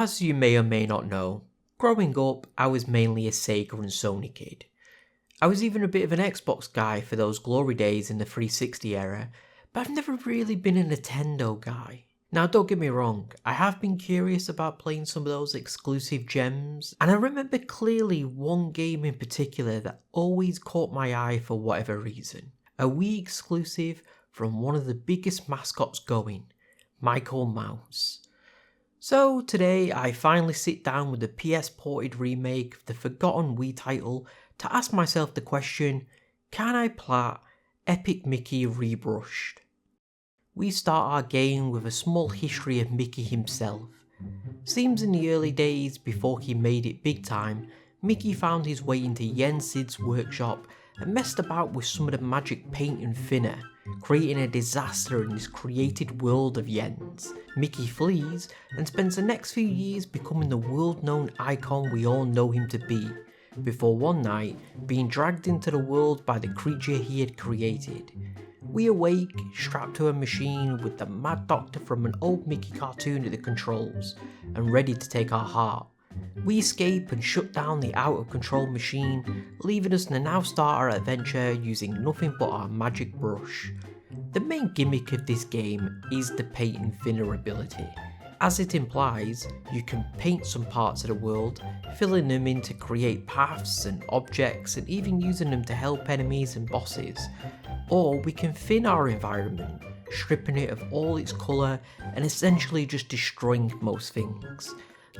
As you may or may not know, growing up I was mainly a Sega and Sony kid. I was even a bit of an Xbox guy for those glory days in the 360 era, but I've never really been a Nintendo guy. Now don't get me wrong, I have been curious about playing some of those exclusive gems, and I remember clearly one game in particular that always caught my eye for whatever reason. A Wii exclusive from one of the biggest mascots going, Michael Mouse. So today I finally sit down with the PS ported remake of the forgotten Wii title to ask myself the question, can I Plat Epic Mickey Rebrushed? We start our game with a small history of Mickey himself. Seems in the early days before he made it big time, Mickey found his way into Yen Sid's workshop and messed about with some of the magic paint and thinner, creating a disaster in this created world of Yen's. Mickey flees and spends the next few years becoming the world-known icon we all know him to be, before one night being dragged into the world by the creature he had created. We awake, strapped to a machine with the Mad Doctor from an old Mickey cartoon at the controls, and ready to take our heart. We escape and shut down the out-of-control machine, leaving us to now start our adventure using nothing but our magic brush. The main gimmick of this game is the paint and thinner ability. As it implies, you can paint some parts of the world, filling them in to create paths and objects and even using them to help enemies and bosses. Or we can thin our environment, stripping it of all its colour and essentially just destroying most things.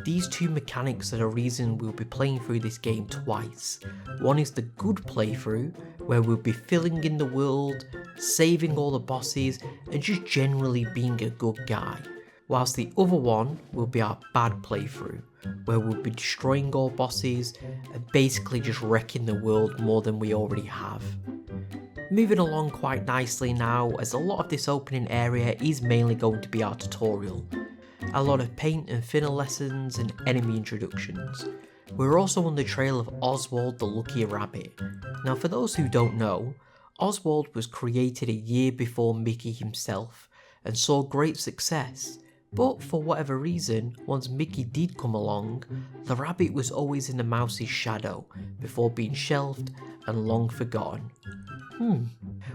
These two mechanics are the reason we'll be playing through this game twice. One is the good playthrough, where we'll be filling in the world, saving all the bosses and just generally being a good guy. Whilst the other one will be our bad playthrough, where we'll be destroying all bosses and basically just wrecking the world more than we already have. Moving along quite nicely now, as a lot of this opening area is mainly going to be our tutorial. A lot of paint and thinner lessons and enemy introductions. We're also on the trail of Oswald the Lucky Rabbit. Now for those who don't know, Oswald was created a year before Mickey himself and saw great success, but for whatever reason, once Mickey did come along, the rabbit was always in the mouse's shadow before being shelved and long forgotten.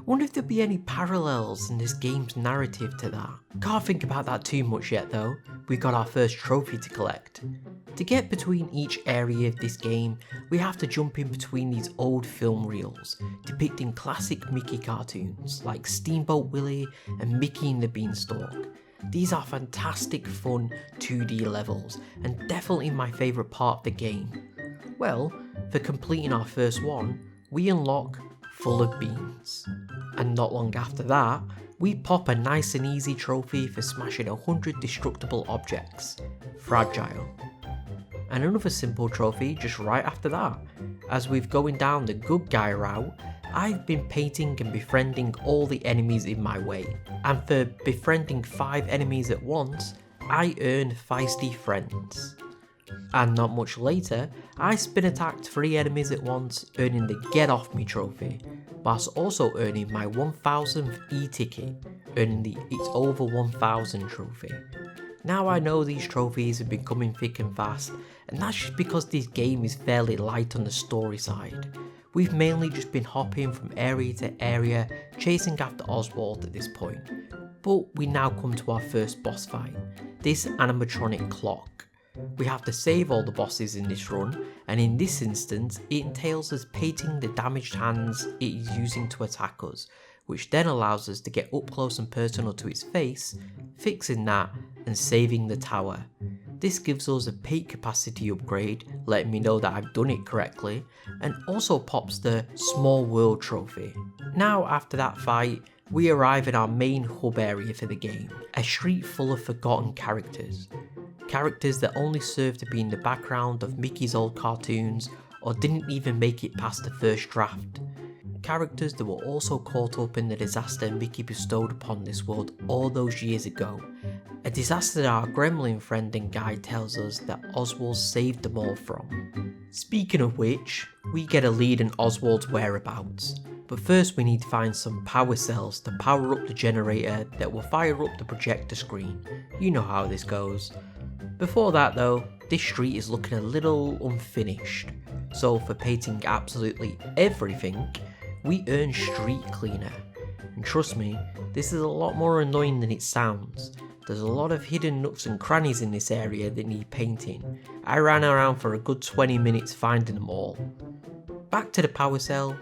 Wonder if there'll be any parallels in this game's narrative to that. Can't think about that too much yet though, we got our first trophy to collect. To get between each area of this game, we have to jump in between these old film reels, depicting classic Mickey cartoons like Steamboat Willie and Mickey and the Beanstalk. These are fantastic fun 2D levels, and definitely my favourite part of the game. Well, for completing our first one, we unlock Full of Beans. And not long after that, we pop a nice and easy trophy for smashing 100 destructible objects, Fragile. And another simple trophy just right after that. As we've going down the good guy route, I've been painting and befriending all the enemies in my way, and for befriending 5 enemies at once, I earn feisty friends. And not much later, I spin attacked 3 enemies at once, earning the Get Off Me trophy, whilst also earning my 1000th e-ticket, earning the It's Over 1000 trophy. Now I know these trophies have been coming thick and fast, and that's just because this game is fairly light on the story side. We've mainly just been hopping from area to area, chasing after Oswald at this point. But we now come to our first boss fight, this animatronic clock. We have to save all the bosses in this run, and in this instance it entails us painting the damaged hands it is using to attack us, which then allows us to get up close and personal to its face, fixing that and saving the tower. This gives us a paint capacity upgrade, letting me know that I've done it correctly, and also pops the Small World trophy. Now after that fight, we arrive in our main hub area for the game, a street full of forgotten characters. Characters that only serve to be in the background of Mickey's old cartoons or didn't even make it past the first draft. Characters that were also caught up in the disaster Mickey bestowed upon this world all those years ago, a disaster that our gremlin friend and guide tells us that Oswald saved them all from. Speaking of which, we get a lead in Oswald's whereabouts, but first we need to find some power cells to power up the generator that will fire up the projector screen. You know how this goes. Before that though, this street is looking a little unfinished, so for painting absolutely everything, we earn street cleaner. And trust me, this is a lot more annoying than it sounds. There's a lot of hidden nooks and crannies in this area that need painting. I ran around for a good 20 minutes finding them all. Back to the power cell.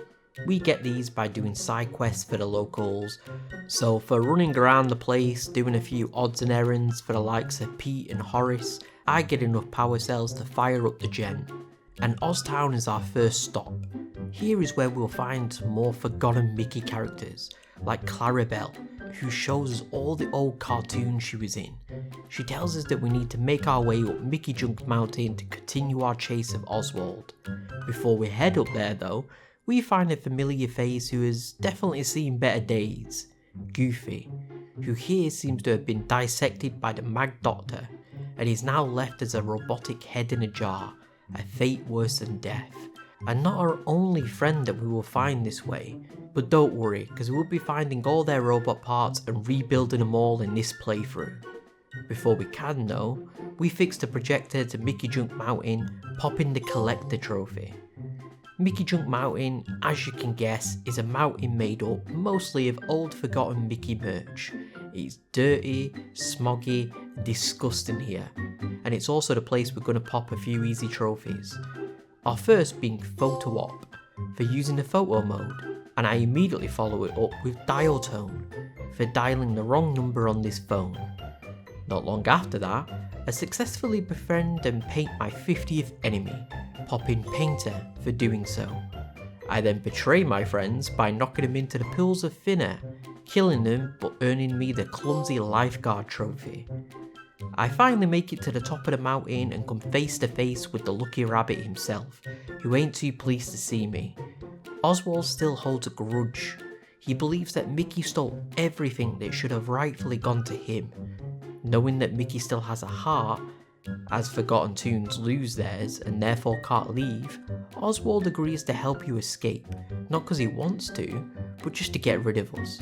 We get these by doing side quests for the locals, so for running around the place, doing a few odds and errands for the likes of Pete and Horace, I get enough power cells to fire up the gen. And Oztown is our first stop. Here is where we'll find some more forgotten Mickey characters, like Clarabelle, who shows us all the old cartoons she was in. She tells us that we need to make our way up Mickey Junk Mountain to continue our chase of Oswald. Before we head up there though, we find a familiar face who has definitely seen better days, Goofy, who here seems to have been dissected by the Mad Doctor and is now left as a robotic head in a jar, a fate worse than death. And not our only friend that we will find this way, but don't worry, because we'll be finding all their robot parts and rebuilding them all in this playthrough. Before we can though, we fix the projector to Mickey Junk Mountain, popping the collector trophy. Mickey Junk Mountain, as you can guess, is a mountain made up mostly of old forgotten Mickey merch. It's dirty, smoggy, and disgusting here, and it's also the place we're going to pop a few easy trophies. Our first being Photo Op, for using the photo mode, and I immediately follow it up with Dial Tone, for dialing the wrong number on this phone. Not long after that, I successfully befriend and paint my 50th enemy, popping Painter for doing so. I then betray my friends by knocking them into the pools of thin air, killing them but earning me the clumsy lifeguard trophy. I finally make it to the top of the mountain and come face to face with the lucky rabbit himself, who ain't too pleased to see me. Oswald still holds a grudge. He believes that Mickey stole everything that should have rightfully gone to him. Knowing that Mickey still has a heart, as Forgotten Toons lose theirs and therefore can't leave, Oswald agrees to help you escape, not because he wants to, but just to get rid of us.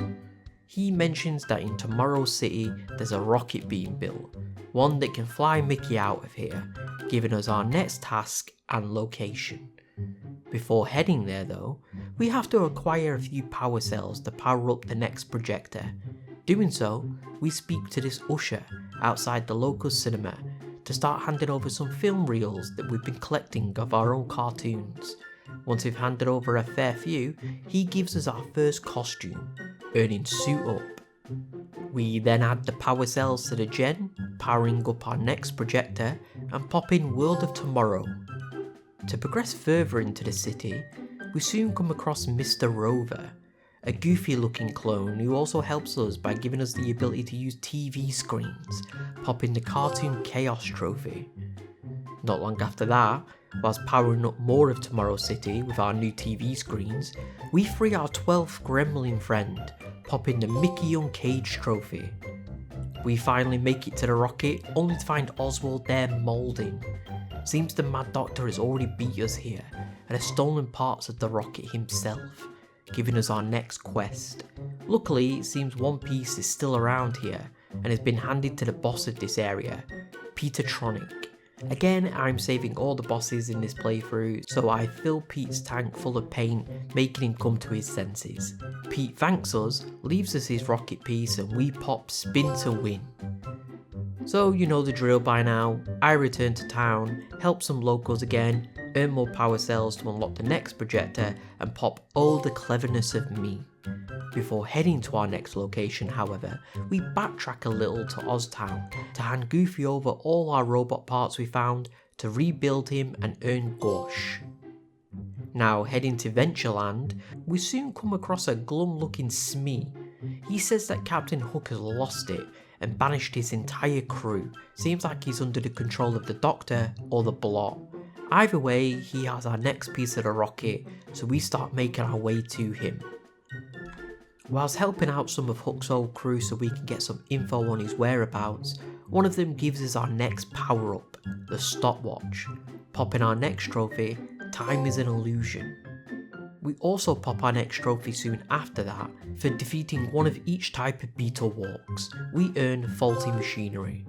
He mentions that in Tomorrow City there's a rocket being built, one that can fly Mickey out of here, giving us our next task and location. Before heading there though, we have to acquire a few power cells to power up the next projector. Doing so, we speak to this usher outside the local cinema to start handing over some film reels that we've been collecting of our own cartoons. Once we've handed over a fair few, he gives us our first costume, earning Suit Up. We then add the power cells to the gen, powering up our next projector and pop in World of Tomorrow. To progress further into the city, we soon come across Mr. Rover, a goofy looking clone who also helps us by giving us the ability to use TV screens, popping the Cartoon Chaos trophy. Not long after that, whilst powering up more of Tomorrow City with our new TV screens, we free our 12th gremlin friend, popping the Mickey Uncaged trophy. We finally make it to the rocket, only to find Oswald there moulding. Seems the Mad Doctor has already beat us here, and has stolen parts of the rocket himself, giving us our next quest. Luckily, it seems One Piece is still around here, and has been handed to the boss of this area, Petertronic. Again, I'm saving all the bosses in this playthrough, so I fill Pete's tank full of paint, making him come to his senses. Pete thanks us, leaves us his rocket piece, and we pop Spin to win. So you know the drill by now. I return to town, help some locals again, earn more power cells to unlock the next projector, and pop all the cleverness of me. Before heading to our next location, however, we backtrack a little to Oztown to hand Goofy over all our robot parts we found to rebuild him and earn Gouache. Now heading to Ventureland, we soon come across a glum looking Smee. He says that Captain Hook has lost it and banished his entire crew. Seems like he's under the control of the Doctor or the Blot. Either way, he has our next piece of the rocket, so we start making our way to him. Whilst helping out some of Hook's old crew so we can get some info on his whereabouts, one of them gives us our next power up, the stopwatch. Popping our next trophy, Time is an Illusion. We also pop our next trophy soon after that for defeating one of each type of Beetle Walks. We earn Faulty Machinery.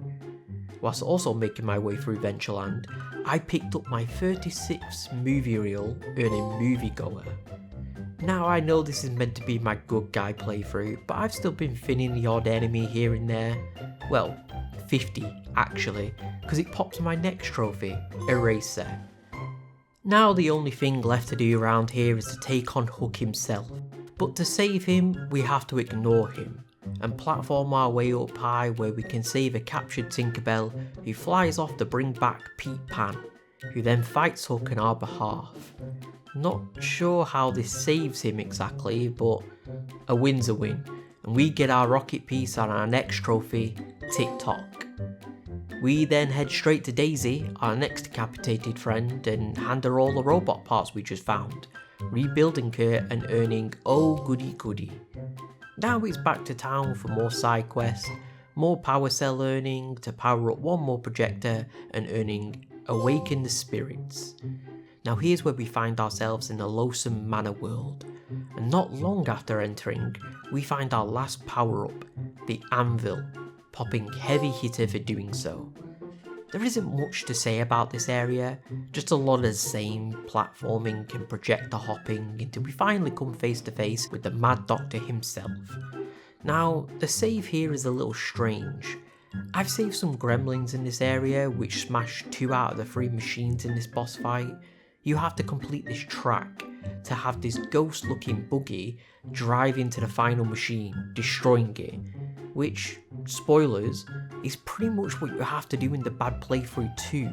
Whilst also making my way through Ventureland, I picked up my 36th movie reel earning Moviegoer. Now I know this is meant to be my good guy playthrough, but I've still been finning the odd enemy here and there. Well, 50 actually, because it pops my next trophy, Eraser. Now the only thing left to do around here is to take on Hook himself, but to save him we have to ignore him and platform our way up high where we can save a captured Tinkerbell who flies off to bring back Pete Pan, who then fights Hook on our behalf. Not sure how this saves him exactly, but a win's a win, and we get our rocket piece on our next trophy, TikTok. We then head straight to Daisy, our next decapitated friend, and hand her all the robot parts we just found, rebuilding her and earning oh goody goody. Now it's back to town for more side quests, more power cell earning to power up one more projector and earning Awaken the Spirits. Now here's where we find ourselves in the Loathsome Manor world, and not long after entering, we find our last power up, the Anvil, popping heavy hitter for doing so. There isn't much to say about this area, just a lot of the same platforming and projector hopping until we finally come face to face with the Mad Doctor himself. Now, the save here is a little strange. I've saved some gremlins in this area which smashed 2 out of the 3 machines in this boss fight. You have to complete this track to have this ghost looking buggy drive into the final machine, destroying it, which, spoilers, is pretty much what you have to do in the bad playthrough too,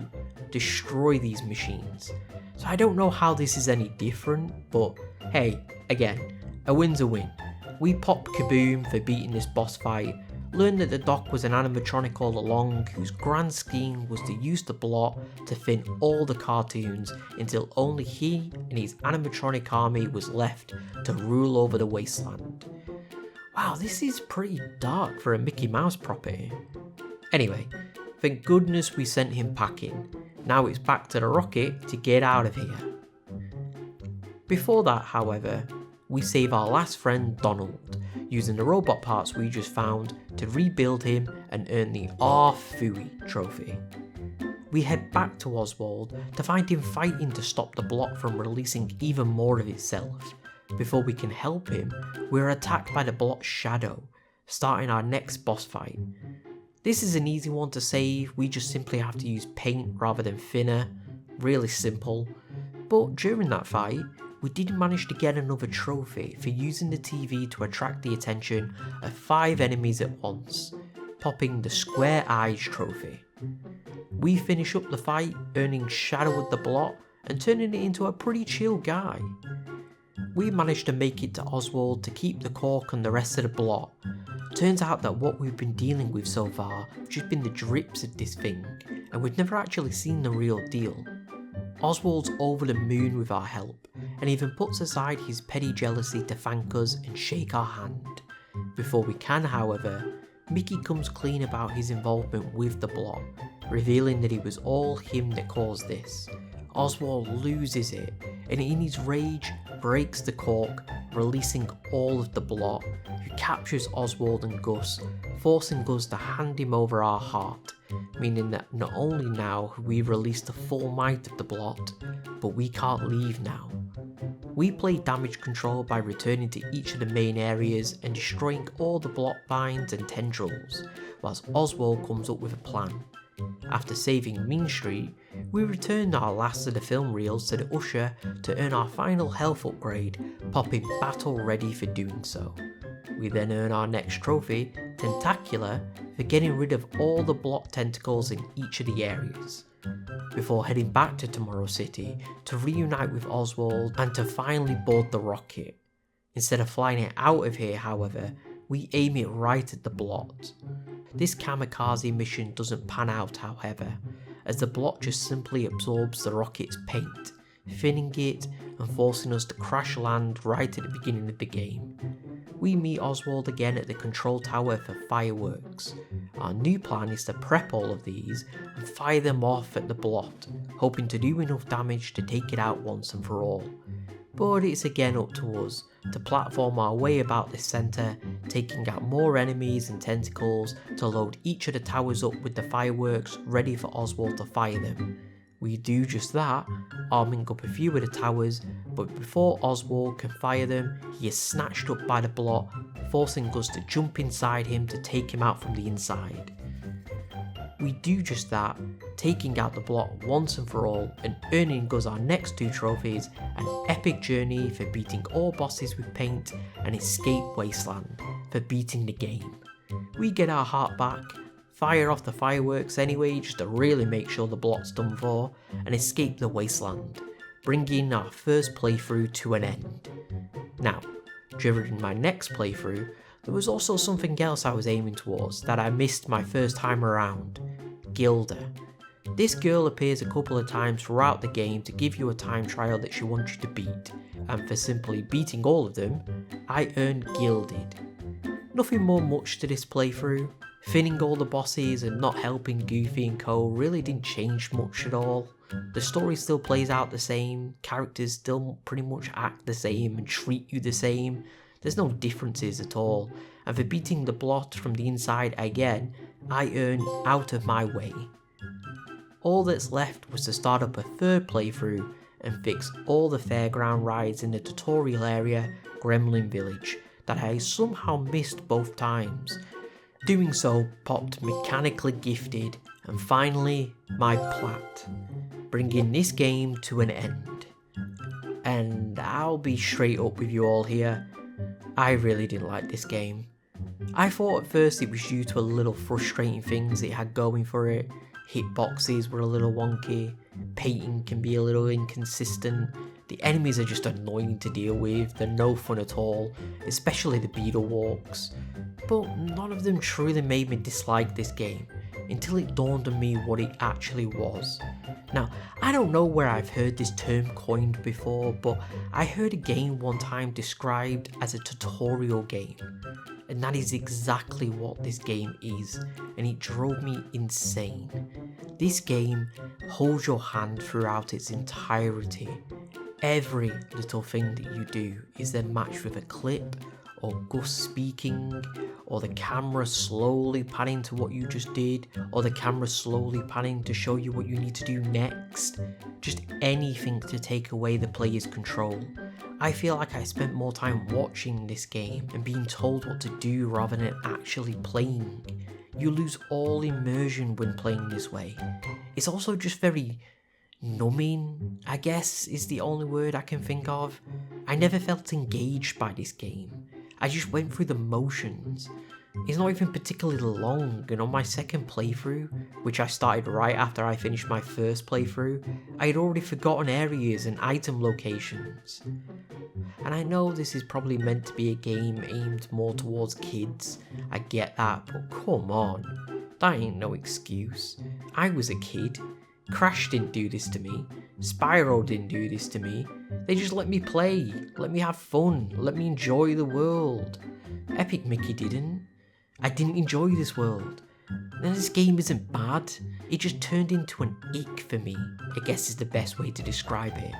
destroy these machines. So I don't know how this is any different, but hey, again, a win's a win. We popped Kaboom for beating this boss fight, learned that the Doc was an animatronic all along whose grand scheme was to use the Blot to fin all the cartoons until only he and his animatronic army was left to rule over the wasteland. Wow, this is pretty dark for a Mickey Mouse property. Anyway, thank goodness we sent him packing. Now it's back to the rocket to get out of here. Before that, however, we save our last friend Donald, using the robot parts we just found to rebuild him and earn the R-Fooey trophy. We head back to Oswald to find him fighting to stop the Blot from releasing even more of itself. Before we can help him, we're attacked by the Blot's shadow, starting our next boss fight. This is an easy one to save, we just simply have to use paint rather than thinner, really simple. But during that fight, we did manage to get another trophy for using the TV to attract the attention of 5 enemies at once, popping the Square Eyes trophy. We finish up the fight, earning Shadow of the Blot and turning it into a pretty chill guy. We managed to make it to Oswald to keep the cork on the rest of the Blot. Turns out that what we've been dealing with so far has just been the drips of this thing, and we've never actually seen the real deal. Oswald's over the moon with our help, and even puts aside his petty jealousy to thank us and shake our hand. Before we can, however, Mickey comes clean about his involvement with the Blot, revealing that it was all him that caused this. Oswald loses it, and in his rage breaks the cork, releasing all of the Blot, who captures Oswald and Gus, forcing Gus to hand him over our heart, meaning that not only now have we released the full might of the Blot, but we can't leave now. We play damage control by returning to each of the main areas and destroying all the Blot vines and tendrils, whilst Oswald comes up with a plan. After saving Mean Street, we return our last of the film reels to the Usher to earn our final health upgrade, popping Battle Ready for doing so. We then earn our next trophy, Tentacular, for getting rid of all the Blot tentacles in each of the areas, before heading back to Tomorrow City to reunite with Oswald and to finally board the rocket. Instead of flying it out of here, however, we aim it right at the Blot. This kamikaze mission doesn't pan out, however, as the Blot just simply absorbs the rocket's paint, thinning it and forcing us to crash land right at the beginning of the game. We meet Oswald again at the control tower for fireworks. Our new plan is to prep all of these and fire them off at the Blot, hoping to do enough damage to take it out once and for all. but it's again up to us to platform our way about this centre, taking out more enemies and tentacles to load each of the towers up with the fireworks ready for Oswald to fire them. We do just that, arming up a few of the towers, but before Oswald can fire them, he is snatched up by the Blot, forcing us to jump inside him to take him out from the inside. We do just that, taking out the Blot once and for all and earning us our next 2 trophies, an epic journey for beating all bosses with paint and escape Wasteland for beating the game. We get our heart back, fire off the fireworks anyway just to really make sure the Blot's done for, and escape the Wasteland, bringing our first playthrough to an end. Now, during my next playthrough, there was also something else I was aiming towards that I missed my first time around: Gilda. This girl appears a couple of times throughout the game to give you a time trial that she wants you to beat, and for simply beating all of them, I earned Gilded. Nothing more much to this playthrough. Finning all the bosses and not helping Goofy and co really didn't change much at all. The story still plays out the same, characters still pretty much act the same and treat you the same. There's no differences at all, and for beating the Blot from the inside again, I earned Out of My Way. All that's left was to start up a third playthrough and fix all the fairground rides in the tutorial area, Gremlin Village, that I somehow missed both times. Doing so popped Mechanically Gifted and finally my Plat, bringing this game to an end. And I'll be straight up with you all here, I really didn't like this game. I thought at first it was due to a little frustrating things it had going for it. Hitboxes were a little wonky, painting can be a little inconsistent, the enemies are just annoying to deal with, they're no fun at all, especially the beetle walks. But none of them truly made me dislike this game, until it dawned on me what it actually was. Now, I don't know where I've heard this term coined before, but I heard a game one time described as a tutorial game. And that is exactly what this game is, and it drove me insane. This game holds your hand throughout its entirety. Every little thing that you do is then matched with a clip, or Gus speaking, or the camera slowly panning to what you just did, or the camera slowly panning to show you what you need to do next. Just anything to take away the player's control. I feel like I spent more time watching this game and being told what to do rather than actually playing. You lose all immersion when playing this way. It's also just very numbing, I guess is the only word I can think of. I never felt engaged by this game. I just went through the motions. It's not even particularly long, and on my second playthrough, which I started right after I finished my first playthrough, I had already forgotten areas and item locations. And I know this is probably meant to be a game aimed more towards kids, I get that, but come on, that ain't no excuse. I was a kid. Crash didn't do this to me, Spyro didn't do this to me, they just let me play, let me have fun, let me enjoy the world. Epic Mickey didn't. I didn't enjoy this world. Now this game isn't bad, it just turned into an ick for me, I guess is the best way to describe it.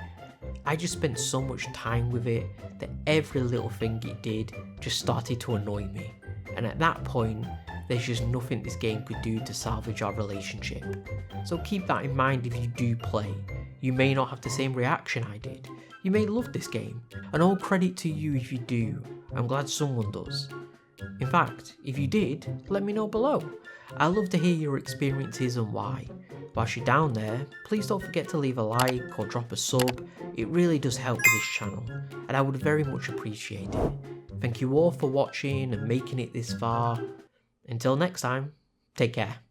I just spent so much time with it that every little thing it did just started to annoy me, and at that point, there's just nothing this game could do to salvage our relationship. So keep that in mind if you do play. You may not have the same reaction I did. You may love this game, and all credit to you if you do. I'm glad someone does. In fact, if you did, let me know below. I'd love to hear your experiences and why. Whilst you're down there, please don't forget to leave a like or drop a sub. It really does help with this channel, and I would very much appreciate it. Thank you all for watching and making it this far. Until next time, take care.